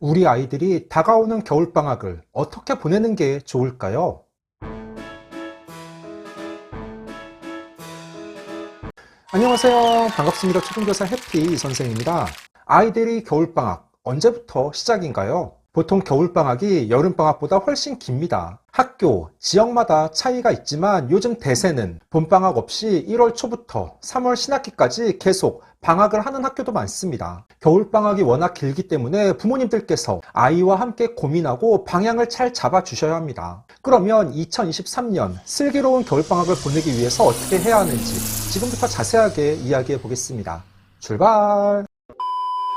우리 아이들이 다가오는 겨울방학을 어떻게 보내는 게 좋을까요? 안녕하세요. 반갑습니다. 초등교사 해피 선생입니다. 아이들이 겨울방학 언제부터 시작인가요? 보통 겨울방학이 여름방학보다 훨씬 깁니다. 학교, 지역마다 차이가 있지만 요즘 대세는 봄방학 없이 1월 초부터 3월 신학기까지 계속 방학을 하는 학교도 많습니다. 겨울방학이 워낙 길기 때문에 부모님들께서 아이와 함께 고민하고 방향을 잘 잡아주셔야 합니다. 그러면 2023년 슬기로운 겨울방학을 보내기 위해서 어떻게 해야 하는지 지금부터 자세하게 이야기해 보겠습니다. 출발!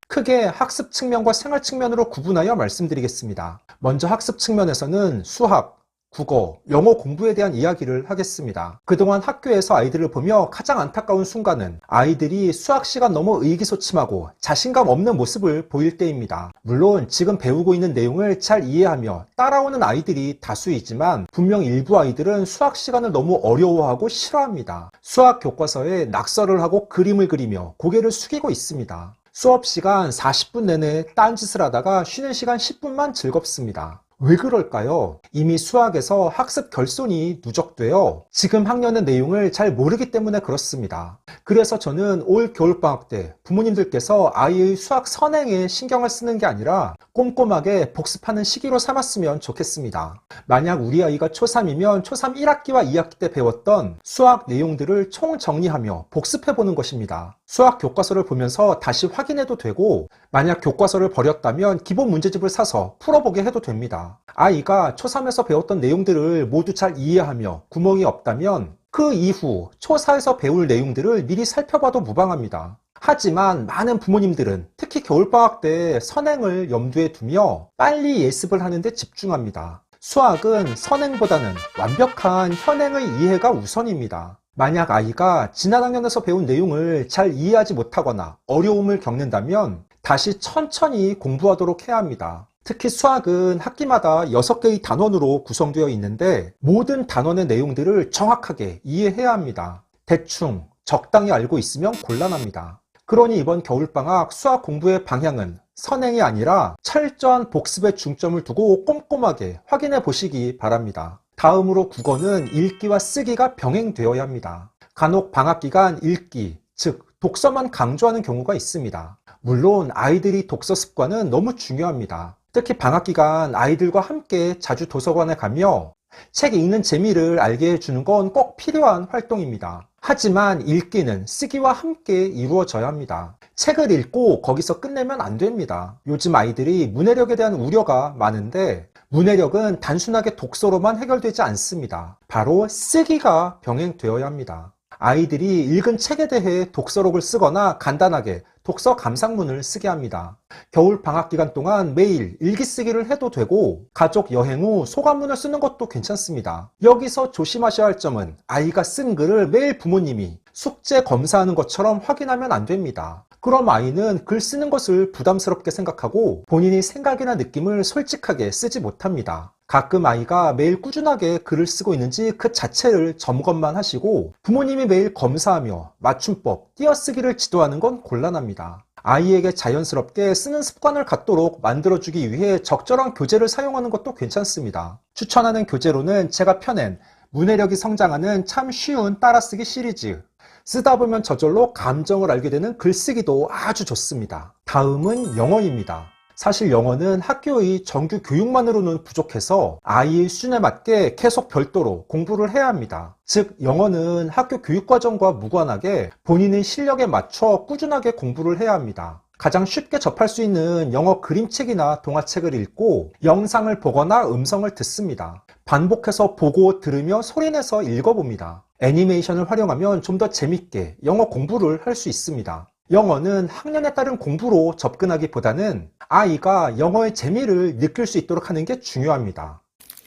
크게 학습 측면과 생활 측면으로 구분하여 말씀드리겠습니다. 먼저 학습 측면에서는 수학, 국어, 영어 공부에 대한 이야기를 하겠습니다. 그동안 학교에서 아이들을 보며 가장 안타까운 순간은 아이들이 수학 시간 너무 의기소침하고 자신감 없는 모습을 보일 때입니다. 물론 지금 배우고 있는 내용을 잘 이해하며 따라오는 아이들이 다수이지만 분명 일부 아이들은 수학 시간을 너무 어려워하고 싫어합니다. 수학 교과서에 낙서를 하고 그림을 그리며 고개를 숙이고 있습니다. 수업 시간 40분 내내 딴짓을 하다가 쉬는 시간 10분만 즐겁습니다. 왜 그럴까요? 이미 수학에서 학습 결손이 누적되어 지금 학년의 내용을 잘 모르기 때문에 그렇습니다. 그래서 저는 올 겨울방학 때 부모님들께서 아이의 수학 선행에 신경을 쓰는 게 아니라 꼼꼼하게 복습하는 시기로 삼았으면 좋겠습니다. 만약 우리 아이가 초3이면 초3 1학기와 2학기 때 배웠던 수학 내용들을 총정리하며 복습해보는 것입니다. 수학 교과서를 보면서 다시 확인해도 되고 만약 교과서를 버렸다면 기본 문제집을 사서 풀어보게 해도 됩니다. 아이가 초3에서 배웠던 내용들을 모두 잘 이해하며 구멍이 없다면 그 이후 초4에서 배울 내용들을 미리 살펴봐도 무방합니다. 하지만 많은 부모님들은 특히 겨울방학 때 선행을 염두에 두며 빨리 예습을 하는 데 집중합니다. 수학은 선행보다는 완벽한 현행의 이해가 우선입니다. 만약 아이가 지난 학년에서 배운 내용을 잘 이해하지 못하거나 어려움을 겪는다면 다시 천천히 공부하도록 해야 합니다. 특히 수학은 학기마다 6개의 단원으로 구성되어 있는데 모든 단원의 내용들을 정확하게 이해해야 합니다. 대충 적당히 알고 있으면 곤란합니다. 그러니 이번 겨울방학 수학 공부의 방향은 선행이 아니라 철저한 복습에 중점을 두고 꼼꼼하게 확인해 보시기 바랍니다. 다음으로 국어는 읽기와 쓰기가 병행되어야 합니다. 간혹 방학 기간 읽기, 즉 독서만 강조하는 경우가 있습니다. 물론 아이들이 독서 습관은 너무 중요합니다. 특히 방학 기간 아이들과 함께 자주 도서관에 가며 책 읽는 재미를 알게 해주는 건 꼭 필요한 활동입니다. 하지만 읽기는 쓰기와 함께 이루어져야 합니다. 책을 읽고 거기서 끝내면 안 됩니다. 요즘 아이들이 문해력에 대한 우려가 많은데 문해력은 단순하게 독서로만 해결되지 않습니다. 바로 쓰기가 병행되어야 합니다. 아이들이 읽은 책에 대해 독서록을 쓰거나 간단하게 독서 감상문을 쓰게 합니다. 겨울 방학 기간 동안 매일 일기 쓰기를 해도 되고 가족 여행 후 소감문을 쓰는 것도 괜찮습니다. 여기서 조심하셔야 할 점은 아이가 쓴 글을 매일 부모님이 숙제 검사하는 것처럼 확인하면 안 됩니다. 그럼 아이는 글 쓰는 것을 부담스럽게 생각하고 본인이 생각이나 느낌을 솔직하게 쓰지 못합니다. 가끔 아이가 매일 꾸준하게 글을 쓰고 있는지 그 자체를 점검만 하시고 부모님이 매일 검사하며 맞춤법, 띄어쓰기를 지도하는 건 곤란합니다. 아이에게 자연스럽게 쓰는 습관을 갖도록 만들어주기 위해 적절한 교재를 사용하는 것도 괜찮습니다. 추천하는 교재로는 제가 펴낸 문해력이 성장하는 참 쉬운 따라쓰기 시리즈, 쓰다 보면 저절로 감정을 알게 되는 글쓰기도 아주 좋습니다. 다음은 영어입니다. 사실 영어는 학교의 정규 교육만으로는 부족해서 아이의 수준에 맞게 계속 별도로 공부를 해야 합니다. 즉 영어는 학교 교육과정과 무관하게 본인의 실력에 맞춰 꾸준하게 공부를 해야 합니다. 가장 쉽게 접할 수 있는 영어 그림책이나 동화책을 읽고 영상을 보거나 음성을 듣습니다. 반복해서 보고 들으며 소리내서 읽어봅니다. 애니메이션을 활용하면 좀 더 재밌게 영어 공부를 할 수 있습니다. 영어는 학년에 따른 공부로 접근하기보다는 아이가 영어의 재미를 느낄 수 있도록 하는 게 중요합니다.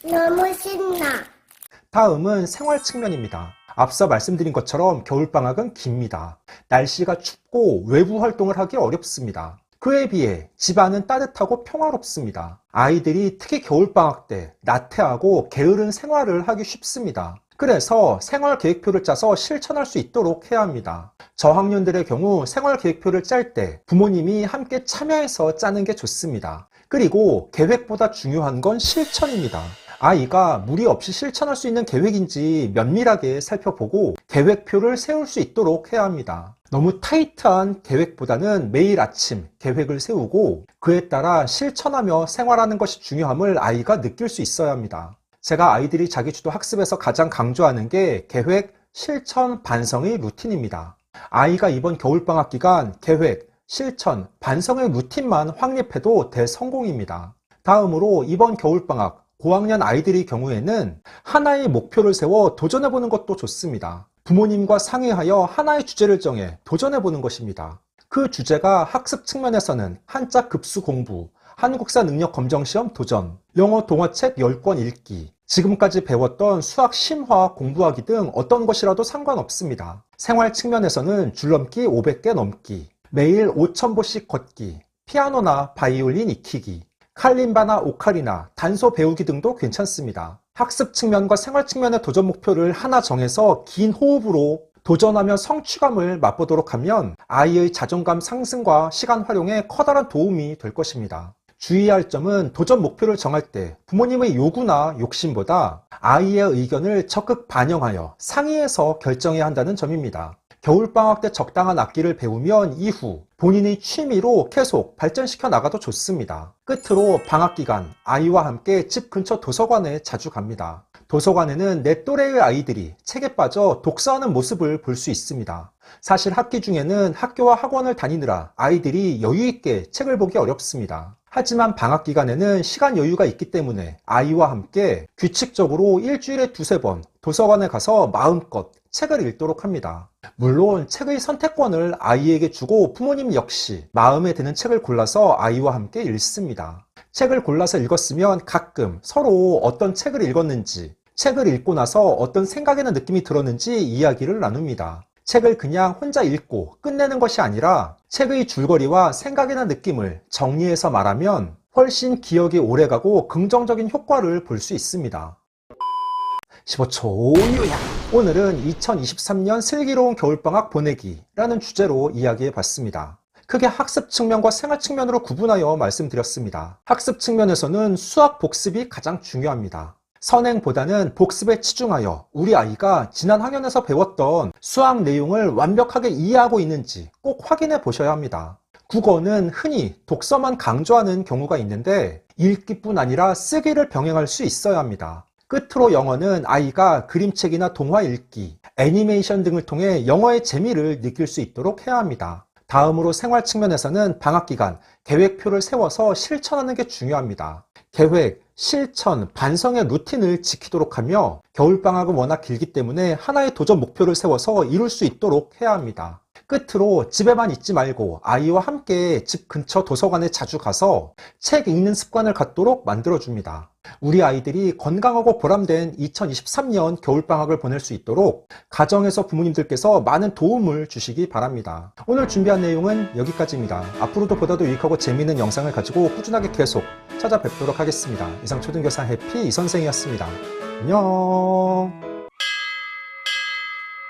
너무 신나. 다음은 생활 측면입니다. 앞서 말씀드린 것처럼 겨울방학은 깁니다. 날씨가 춥고 외부 활동을 하기 어렵습니다. 그에 비해 집안은 따뜻하고 평화롭습니다. 아이들이 특히 겨울방학 때 나태하고 게으른 생활을 하기 쉽습니다. 그래서 생활계획표를 짜서 실천할 수 있도록 해야 합니다. 저학년들의 경우 생활계획표를 짤 때 부모님이 함께 참여해서 짜는 게 좋습니다. 그리고 계획보다 중요한 건 실천입니다. 아이가 무리 없이 실천할 수 있는 계획인지 면밀하게 살펴보고 계획표를 세울 수 있도록 해야 합니다. 너무 타이트한 계획보다는 매일 아침 계획을 세우고 그에 따라 실천하며 생활하는 것이 중요함을 아이가 느낄 수 있어야 합니다. 제가 아이들이 자기주도 학습에서 가장 강조하는 게 계획, 실천, 반성의 루틴입니다. 아이가 이번 겨울방학 기간 계획, 실천, 반성의 루틴만 확립해도 대성공입니다. 다음으로 이번 겨울방학 고학년 아이들의 경우에는 하나의 목표를 세워 도전해보는 것도 좋습니다. 부모님과 상의하여 하나의 주제를 정해 도전해보는 것입니다. 그 주제가 학습 측면에서는 한자 급수 공부, 한국사 능력 검정시험 도전, 영어 동화책 10권 읽기, 지금까지 배웠던 수학 심화 공부하기 등 어떤 것이라도 상관없습니다. 생활 측면에서는 줄넘기 500개 넘기, 매일 5,000보씩 걷기, 피아노나 바이올린 익히기, 칼림바나 오카리나, 단소 배우기 등도 괜찮습니다. 학습 측면과 생활 측면의 도전 목표를 하나 정해서 긴 호흡으로 도전하며 성취감을 맛보도록 하면 아이의 자존감 상승과 시간 활용에 커다란 도움이 될 것입니다. 주의할 점은 도전 목표를 정할 때 부모님의 요구나 욕심보다 아이의 의견을 적극 반영하여 상의해서 결정해야 한다는 점입니다. 겨울방학 때 적당한 악기를 배우면 이후 본인의 취미로 계속 발전시켜 나가도 좋습니다. 끝으로 방학 기간 아이와 함께 집 근처 도서관에 자주 갑니다. 도서관에는 내 또래의 아이들이 책에 빠져 독서하는 모습을 볼 수 있습니다. 사실 학기 중에는 학교와 학원을 다니느라 아이들이 여유 있게 책을 보기 어렵습니다. 하지만 방학 기간에는 시간 여유가 있기 때문에 아이와 함께 규칙적으로 일주일에 2-3번 도서관에 가서 마음껏 책을 읽도록 합니다. 물론 책의 선택권을 아이에게 주고 부모님 역시 마음에 드는 책을 골라서 아이와 함께 읽습니다. 책을 골라서 읽었으면 가끔 서로 어떤 책을 읽었는지, 책을 읽고 나서 어떤 생각이나 느낌이 들었는지 이야기를 나눕니다. 책을 그냥 혼자 읽고 끝내는 것이 아니라 책의 줄거리와 생각이나 느낌을 정리해서 말하면 훨씬 기억이 오래가고 긍정적인 효과를 볼 수 있습니다. 15초 요약! 오늘은 2023년 슬기로운 겨울방학 보내기라는 주제로 이야기해 봤습니다. 크게 학습 측면과 생활 측면으로 구분하여 말씀드렸습니다. 학습 측면에서는 수학 복습이 가장 중요합니다. 선행보다는 복습에 치중하여 우리 아이가 지난 학년에서 배웠던 수학 내용을 완벽하게 이해하고 있는지 꼭 확인해 보셔야 합니다. 국어는 흔히 독서만 강조하는 경우가 있는데 읽기뿐 아니라 쓰기를 병행할 수 있어야 합니다. 끝으로 영어는 아이가 그림책이나 동화 읽기, 애니메이션 등을 통해 영어의 재미를 느낄 수 있도록 해야 합니다. 다음으로 생활 측면에서는 방학기간 계획표를 세워서 실천하는 게 중요합니다. 계획, 실천, 반성의 루틴을 지키도록 하며 겨울방학은 워낙 길기 때문에 하나의 도전 목표를 세워서 이룰 수 있도록 해야 합니다. 끝으로 집에만 있지 말고 아이와 함께 집 근처 도서관에 자주 가서 책 읽는 습관을 갖도록 만들어줍니다. 우리 아이들이 건강하고 보람된 2023년 겨울방학을 보낼 수 있도록 가정에서 부모님들께서 많은 도움을 주시기 바랍니다. 오늘 준비한 내용은 여기까지입니다. 앞으로도 보다 더 유익하고 재미있는 영상을 가지고 꾸준하게 계속 찾아뵙도록 하겠습니다. 이상 초등교사 해피 이선생이었습니다. 안녕.